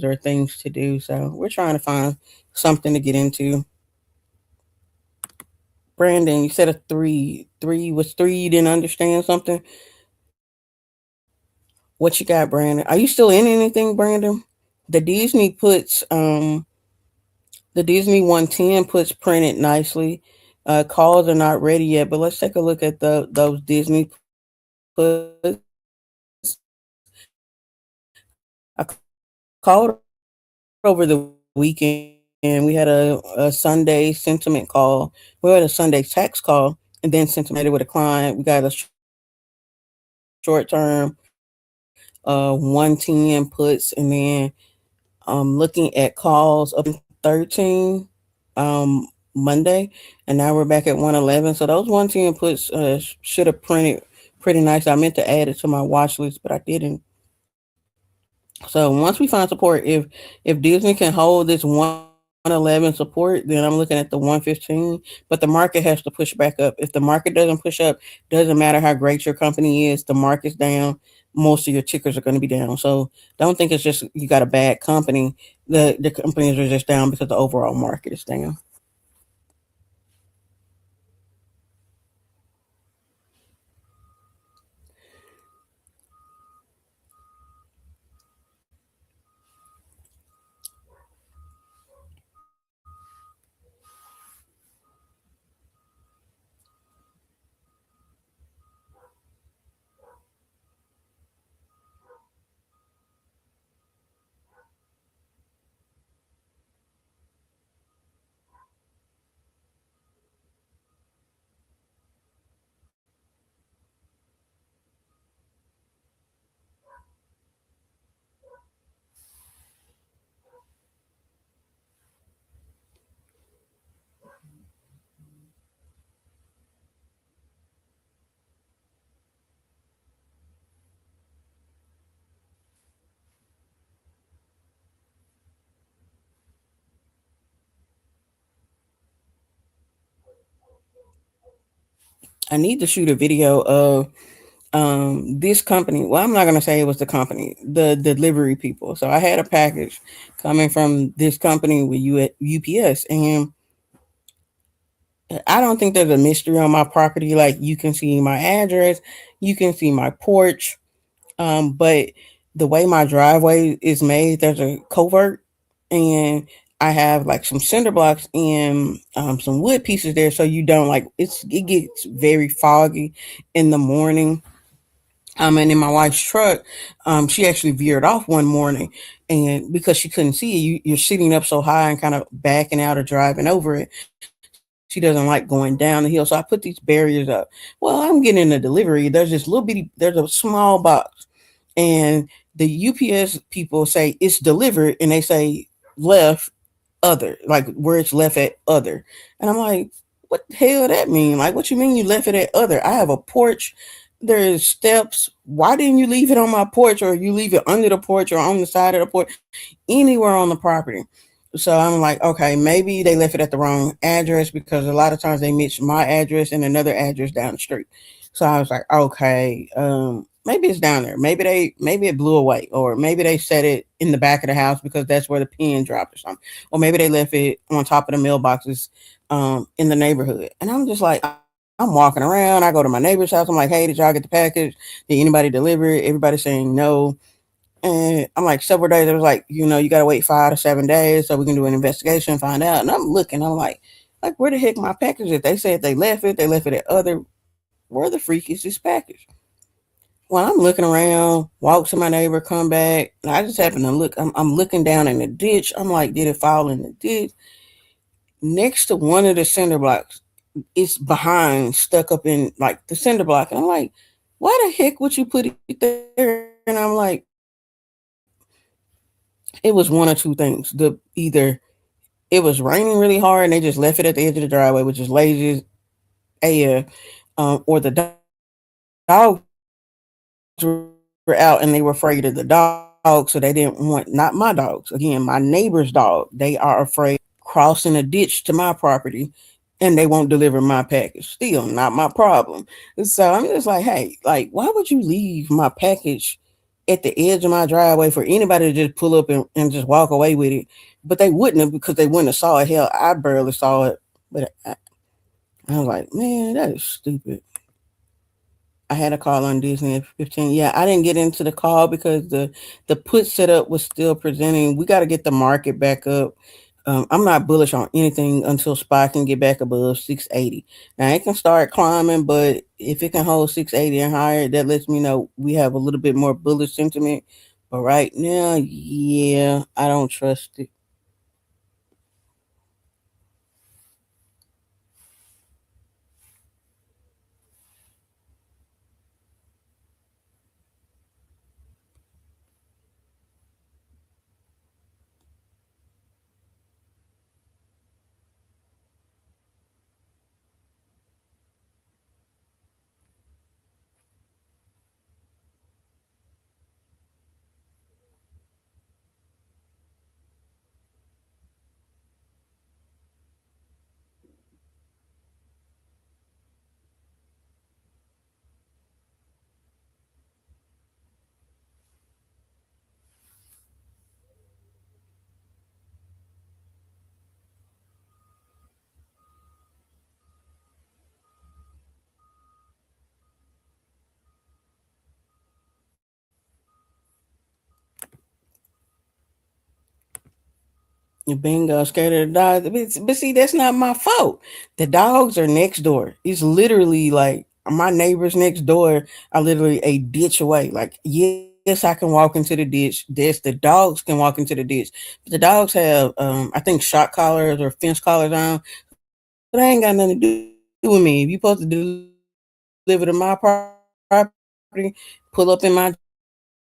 or things to do. So we're trying to find something to get into. Brandon, you said a three. Three was three. You didn't understand something. What you got, Brandon? Are you still in anything, Brandon? The Disney puts the Disney 110 puts printed nicely. Calls are not ready yet, but let's take a look at those Disney puts. I called over the weekend. We had a Sunday sentiment call. We had a Sunday tax call, and then sentimented with a client. We got a short term 110 puts, and then looking at calls up in 13 um, Monday, and now we're back at 111. So those 110 puts should have printed pretty nice. I meant to add it to my watch list, but I didn't. So once we find support, if Disney can hold this 111 support, then I'm looking at the 115. But the market has to push back up. If the market doesn't push up, doesn't matter how great your company is, the market's down. Most of your tickers are going to be down. So don't think it's just you got a bad company. The companies are just down because the overall market is down. I need to shoot a video of this company. Well, I'm not gonna say it was the company, the delivery people. So I had a package coming from this company with UPS, and I don't think there's a mystery on my property. Like, you can see my address, you can see my porch, but the way my driveway is made, there's a covert, and I have like some cinder blocks and some wood pieces there, so you don't like it gets very foggy in the morning. And in my wife's truck, she actually veered off one morning, and because she couldn't see it, you're sitting up so high and kind of backing out or driving over it. She doesn't like going down the hill, so I put these barriers up. Well, I'm getting a delivery. There's this little bitty, there's a small box, and the UPS people say it's delivered, and they say left other, like where it's left at other. And I'm like, what the hell that mean? Like, what you mean you left it at other? I have a porch. There's steps. Why didn't you leave it on my porch, or you leave it under the porch or on the side of the porch, anywhere on the property? So I'm like, okay, maybe they left it at the wrong address, because a lot of times they mix my address and another address down the street. So I was like, okay, maybe it's down there. Maybe it blew away, or maybe they set it in the back of the house because that's where the pin dropped or something, or maybe they left it on top of the mailboxes in the neighborhood. And I'm just like, I'm walking around. I go to my neighbor's house. I'm like, hey, did y'all get the package? Did anybody deliver it? Everybody's saying no. And I'm like, several days. It was like, you got to wait 5 to 7 days so we can do an investigation, find out. And I'm looking. I'm like, where the heck my package is? They said they left it. They left it at other. Where the freak is this package? Well, I'm looking around, walk to my neighbor, come back. And I just happen to look. I'm looking down in the ditch. I'm like, did it fall in the ditch? Next to one of the cinder blocks, it's behind, stuck up in like the cinder block. And I'm like, why the heck would you put it there? And I'm like, it was one or two things. Either it was raining really hard and they just left it at the edge of the driveway, which is lazy as AF, or the dogs were out and they were afraid of the dog, so they didn't want, not my dogs, again, my neighbor's dog. They are afraid crossing a ditch to my property, and they won't deliver my package. Still not my problem. So I'm just like, hey, like, why would you leave my package at the edge of my driveway for anybody to just pull up and just walk away with it? But they wouldn't have, because they wouldn't have saw it. Hell, I barely saw it. But I was like, man, that is stupid. I had a call on Disney at 15. Yeah, I didn't get into the call because the put setup was still presenting. We got to get the market back up. I'm not bullish on anything until SPY can get back above 680. Now it can start climbing, but if it can hold 680 and higher, that lets me know we have a little bit more bullish sentiment. But right now, yeah, I don't trust it. Bingo, scared of the dogs. But see, that's not my fault. The dogs are next door. It's literally like my neighbors next door are literally a ditch away. Like, yes, I can walk into the ditch. Yes, the dogs can walk into the ditch. But the dogs have, I think, shot collars or fence collars on. But I ain't got nothing to do with me. If you supposed to deliver to my property, pull up in my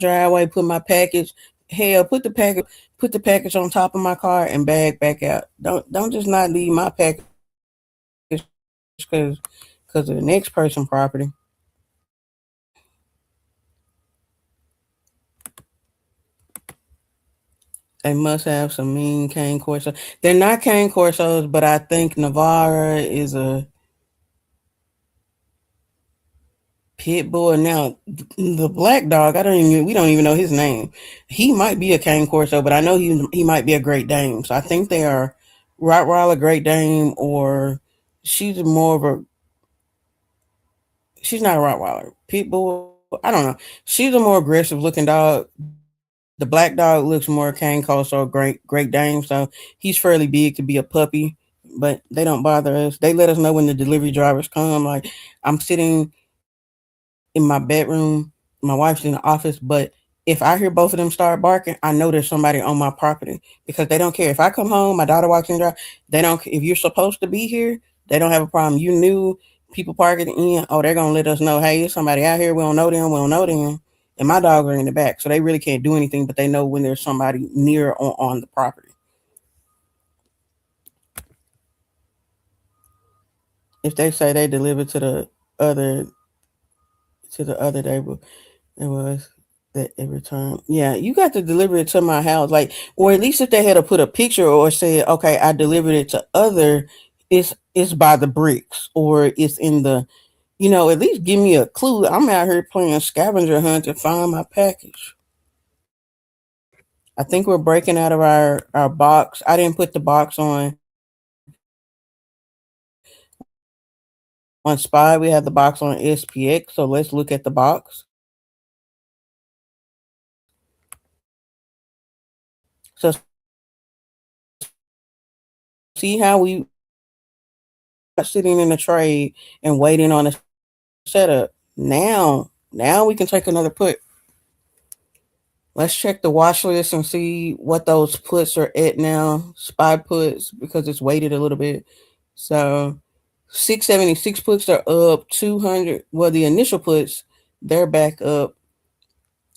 driveway, put my package. Hell, put the package on top of my car and back out. Don't just not leave my package because of the next person property. They must have some mean cane corso. They're not cane corsos, but I think Navara is a Pit bull. Now, the black dog, we don't even know his name. He might be a cane corso, but I know he might be a Great Dane. So I think they are Rottweiler, Great Dane, or she's more of a she's not a Rottweiler. Pit bull, I don't know. She's a more aggressive looking dog. The black dog looks more cane corso, Great Dane. So he's fairly big to be a puppy, but they don't bother us. They let us know when the delivery drivers come. Like I'm sitting in my bedroom, my wife's in the office, but if I hear both of them start barking, I know there's somebody on my property because they don't care. If I come home, my daughter walks in the drive, they don't. If you're supposed to be here, they don't have a problem. You knew people parking in, oh, they're gonna let us know, hey, there's somebody out here. We don't know them. We don't know them. And my dogs are in the back, so they really can't do anything. But they know when there's somebody near on the property. If they say they deliver other to the other neighbor, it was that every time. Yeah, you got to deliver it to my house, like, or at least if they had to put a picture or say, okay, I delivered it to other, it's by the bricks or it's in the, at least give me a clue. I'm out here playing scavenger hunt to find my package. I think we're breaking out of our box. I didn't put the box on Spy. We have the box on SPX. So let's look at the box. So see how we sitting in the trade and waiting on a setup. Now we can take another put. Let's check the watch list and see what those puts are at now. Spy puts because it's weighted a little bit. So 676 puts are up 200. Well, the initial puts they're back up.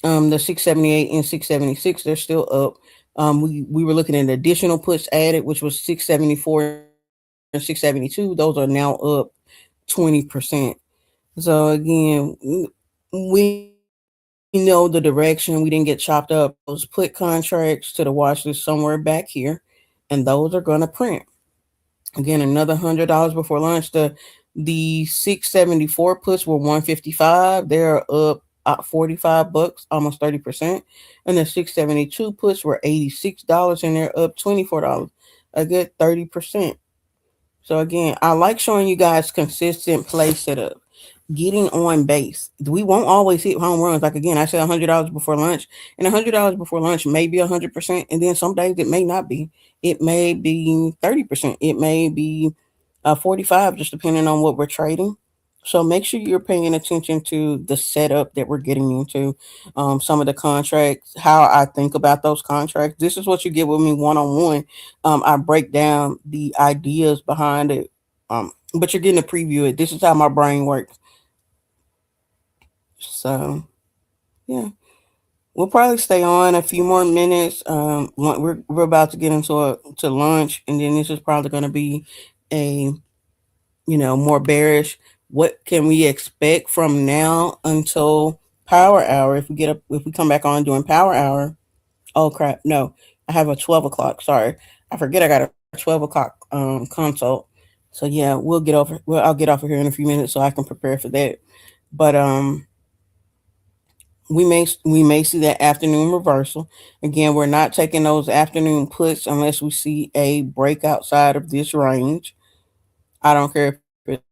The 678 and 676 they're still up. We were looking at additional puts added, which was 674 and 672. Those are now up 20%. So again, we know the direction. We didn't get chopped up. Those put contracts to the watch list somewhere back here, and those are going to print. Again, another $100 before lunch. The 674 puts were 155. They're up $45, almost 30%. And the 672 puts were $86 and they're up $24. A good 30%. So again, I like showing you guys consistent play setup, getting on base. We won't always hit home runs. Like again, I said $100 before lunch, and $100 before lunch may be 100%, and then some days it may not be. It may be 30%. It may be 45, just depending on what we're trading. So make sure you're paying attention to the setup that we're getting into, some of the contracts, how I think about those contracts. This is what you get with me one on one. I break down the ideas behind it, but you're getting to preview it. This is how my brain works. So yeah, we'll probably stay on a few more minutes. We're about to get to lunch, and then this is probably going to be a more bearish. What can we expect from now until power hour? If we come back on during power hour, oh crap, no, I have a 12 o'clock. Sorry, I forget I got a 12 o'clock consult. So yeah, I'll get off of here in a few minutes so I can prepare for that. But we may see that afternoon reversal. Again, we're not taking those afternoon puts unless we see a break outside of this range. I don't care if it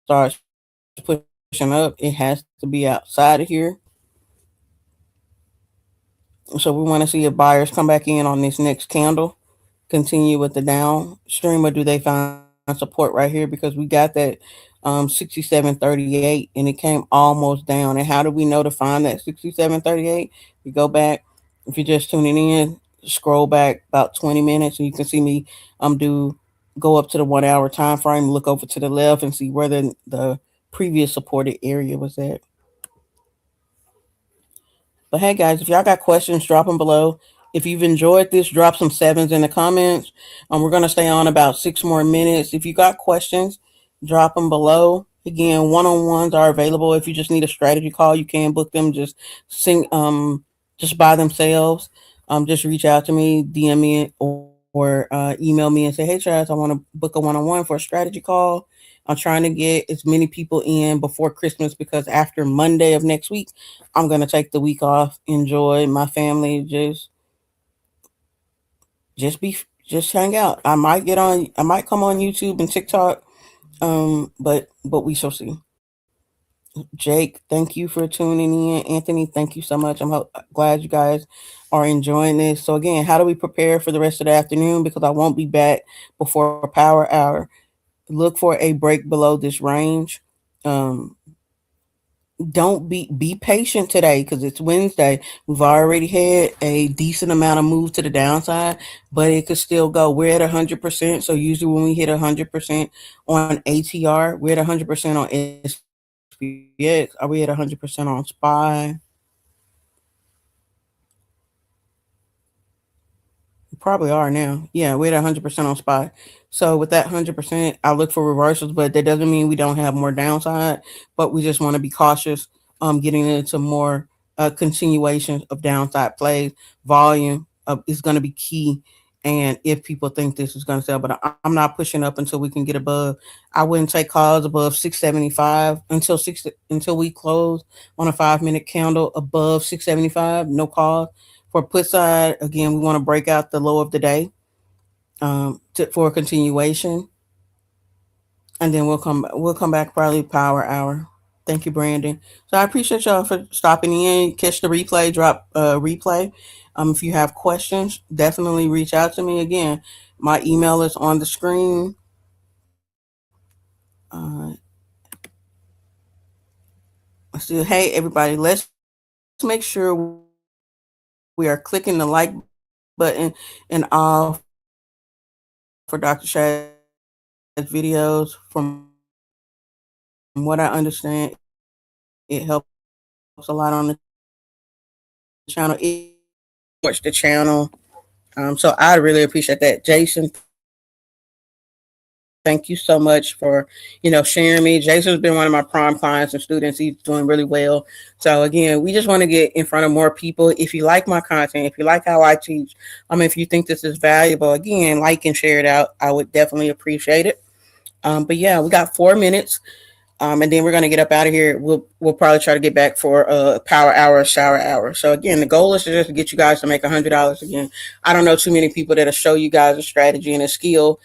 starts pushing up, it has to be outside of here. So we want to see if buyers come back in on this next candle, continue with the downstream, or do they find support right here? Because we got that 67.38 and it came almost down. And how do we know to find that 67.38? We go back. If you're just tuning in, scroll back about 20 minutes and you can see me do go up to the 1 hour time frame, look over to the left and see where the previous supported area was at. But hey, guys, if y'all got questions, drop them below. If you've enjoyed this, drop some sevens in the comments. We're going to stay on about 6 more minutes. If you got questions, drop them below. Again, one-on-ones are available. If you just need a strategy call, you can book them. Just by themselves. Just reach out to me, DM me, or or email me and say, hey, Chaz, I want to book a one-on-one for a strategy call. I'm trying to get as many people in before Christmas because after Monday of next week, I'm going to take the week off, enjoy my family, just be just hang out. I might come on YouTube and TikTok, but we shall see. Jake, thank you for tuning in. Anthony, thank you so much. Glad you guys are enjoying this. So again, how do we prepare for the rest of the afternoon? Because I won't be back before power hour. Look for a break below this range. Um, don't be patient today because it's Wednesday. We've already had a decent amount of move to the downside, but it could still go. We're at 100%. So usually when we hit 100% on ATR, we're at 100% on SPX. Are we at 100% on SPY? Probably are now. Yeah, we're at 100% on SPY. So with that 100%, I look for reversals, but that doesn't mean we don't have more downside. But we just want to be cautious, getting into more continuations of downside plays. Volume is going to be key. And if people think this is going to sell, but I'm not pushing up until we can get above. I wouldn't take calls above 675 until we close on a 5 minute candle above 675. No calls. For put side, again, we want to break out the low of the day for a continuation, and then we'll come back probably power hour. Thank you, Brandon. So I appreciate y'all for stopping in. Catch the replay, drop replay. If you have questions, definitely reach out to me. Again, my email is on the screen. So, hey everybody, let's make sure we are clicking the like button and all for Dr. Shad's videos. From what I understand, it helps a lot on the channel. It supports the channel. So I really appreciate that. Jason, thank you so much for, sharing me. Jason's been one of my prime clients and students. He's doing really well. So again, we just want to get in front of more people. If you like my content, if you like how I teach, if you think this is valuable, again, like and share it out. I would definitely appreciate it. But yeah, we got 4 minutes. And then we're gonna get up out of here. We'll probably try to get back for power hour, shower hour. So again, the goal is to just get you guys to make $100 again. I don't know too many people that'll show you guys a strategy and a skill,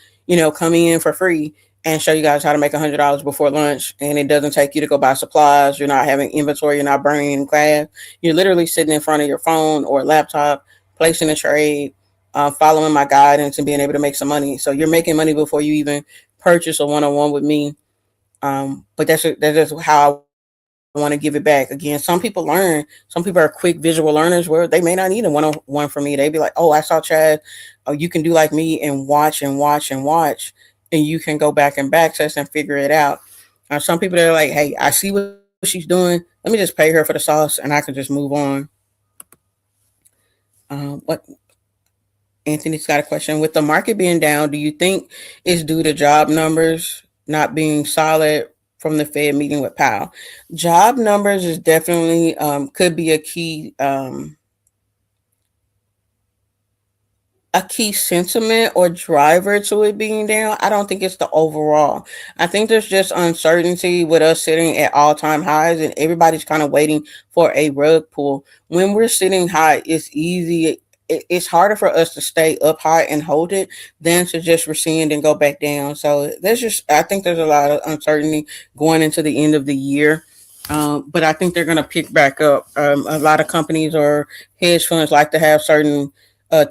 come in for free and show you guys how to make $100 before lunch, and it doesn't take you to go buy supplies. You're not having inventory. You're not burning in class. You're literally sitting in front of your phone or laptop, placing a trade, following my guidance, and being able to make some money. So you're making money before you even purchase a one-on-one with me. But that's just how I want to give it back. Again, some people learn. Some people are quick visual learners where they may not need a one-on-one from me. They be like, "Oh, I saw Chad. Oh, you can do like me and watch, and you can go back and backtest and figure it out." Some people that are like, "Hey, I see what she's doing. Let me just pay her for the sauce, and I can just move on." What Anthony's got a question. With the market being down, do you think it's due to job numbers not being solid from the Fed meeting with Powell? Job numbers is definitely could be a key sentiment or driver to it being down. I don't think it's the overall. I think there's just uncertainty with us sitting at all time highs and everybody's kind of waiting for a rug pull. When we're sitting high, it's easy. It's harder for us to stay up high and hold it than to just rescind and go back down. So I think there's a lot of uncertainty going into the end of the year. But I think they're going to pick back up. A lot of companies or hedge funds like to have certain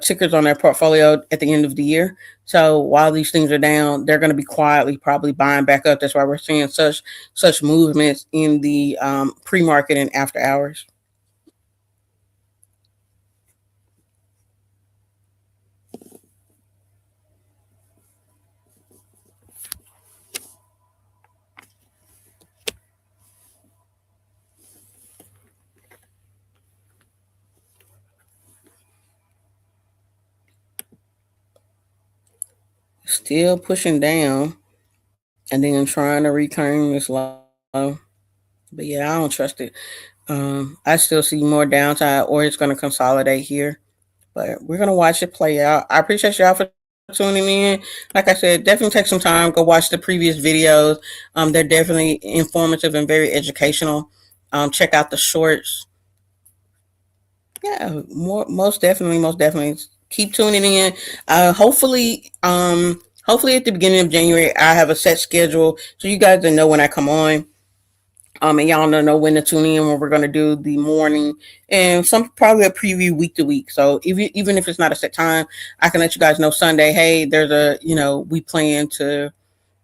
tickers on their portfolio at the end of the year. So while these things are down, they're going to be quietly probably buying back up. That's why we're seeing such movements in the pre-market and after hours. Still pushing down and then trying to reclaim this low. But yeah, I don't trust it. I still see more downside or it's going to consolidate here. But we're going to watch it play out. I appreciate y'all for tuning in. tuning in. Like I said, definitely take some time, go watch the previous videos. They're definitely informative and very educational. Check out the shorts. Yeah, most definitely. Keep tuning in. Hopefully at the beginning of January, I have a set schedule so you guys will know when I come on. And y'all know when to tune in when we're gonna do the morning and some probably a preview week to week. So even if it's not a set time, I can let you guys know Sunday. Hey, there's we plan to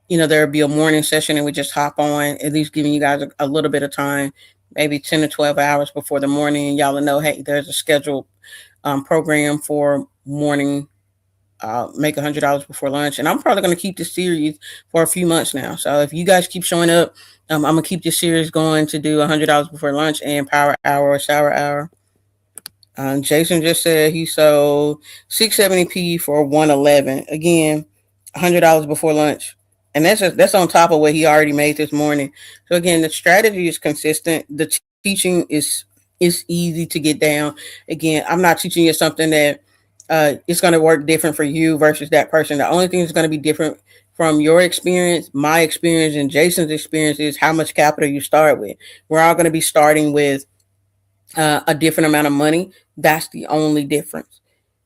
there'll be a morning session and we just hop on, at least giving you guys a little bit of time, maybe 10 to 12 hours before the morning. And y'all will know, hey, there's a scheduled program for morning. Make $100 before lunch, and I'm probably going to keep this series for a few months now. So if you guys keep showing up, I'm gonna keep this series going to do $100 before lunch and power hour or shower hour. Jason just said he sold 670p for 111. Again, $100 before lunch, and that's on top of what he already made this morning. So again, the strategy is consistent. The teaching is easy to get down. Again, I'm not teaching you something that it's going to work different for you versus that person. The only thing that's going to be different from your experience, my experience, and Jason's experience is how much capital you start with. We're all going to be starting with a different amount of money. That's the only difference.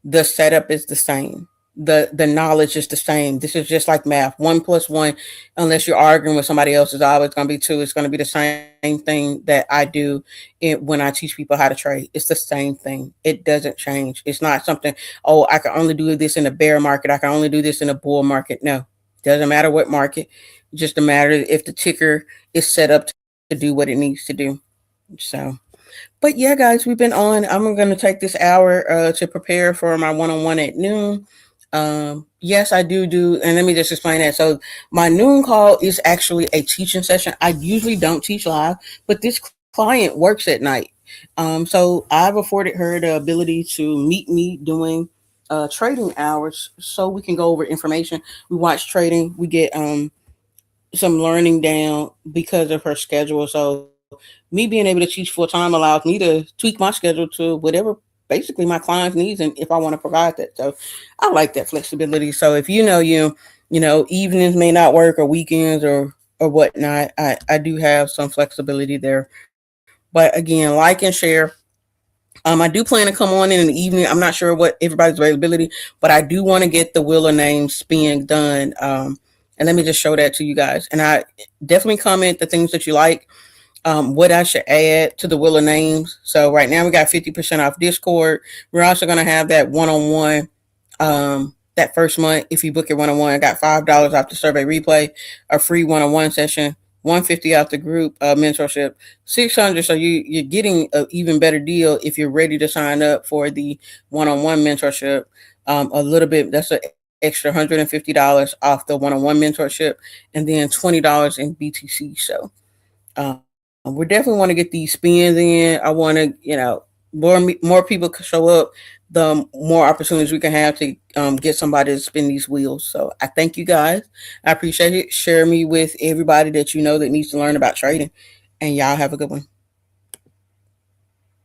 The setup is the same. The knowledge is the same. This is just like math. 1 plus 1, unless you're arguing with somebody else, is always going to be 2. It's going to be the same thing that I do when I teach people how to trade. It's the same thing. It doesn't change. It's not something, oh, I can only do this in a bear market. I can only do this in a bull market. No, doesn't matter what market. It's just a matter if the ticker is set up to do what it needs to do. So but yeah, guys, we've been on. I'm going to take this hour to prepare for my one-on-one at noon. Yes, I do. And let me just explain that. So my noon call is actually a teaching session. I usually don't teach live, but this client works at night. So I've afforded her the ability to meet me doing trading hours so we can go over information. We watch trading. We get some learning down because of her schedule. So me being able to teach full time allows me to tweak my schedule to whatever basically my clients needs and if I want to provide that. So I like that flexibility. So if evenings may not work or weekends or whatnot, I do have some flexibility there. But again, like and share. I do plan to come on in the evening. I'm not sure what everybody's availability, but I do want to get the Wheel of Names spin done. And let me just show that to you guys. And I definitely comment the things that you like, what I should add to the Wheel of Names. So right now we got 50% off Discord. We're also going to have that one-on-one that first month. If you book your one-on-one, I got $5 off the survey replay, a free one-on-one session, 150 off the group mentorship, 600. So you're getting an even better deal if you're ready to sign up for the one-on-one mentorship. A little bit, that's an extra $150 off the one-on-one mentorship, and then $20 in BTC. So we definitely want to get these spins in. I want to, more people can show up, the more opportunities we can have to get somebody to spin these wheels. So I thank you guys. I appreciate it. Share me with everybody that you know that needs to learn about trading. And y'all have a good one.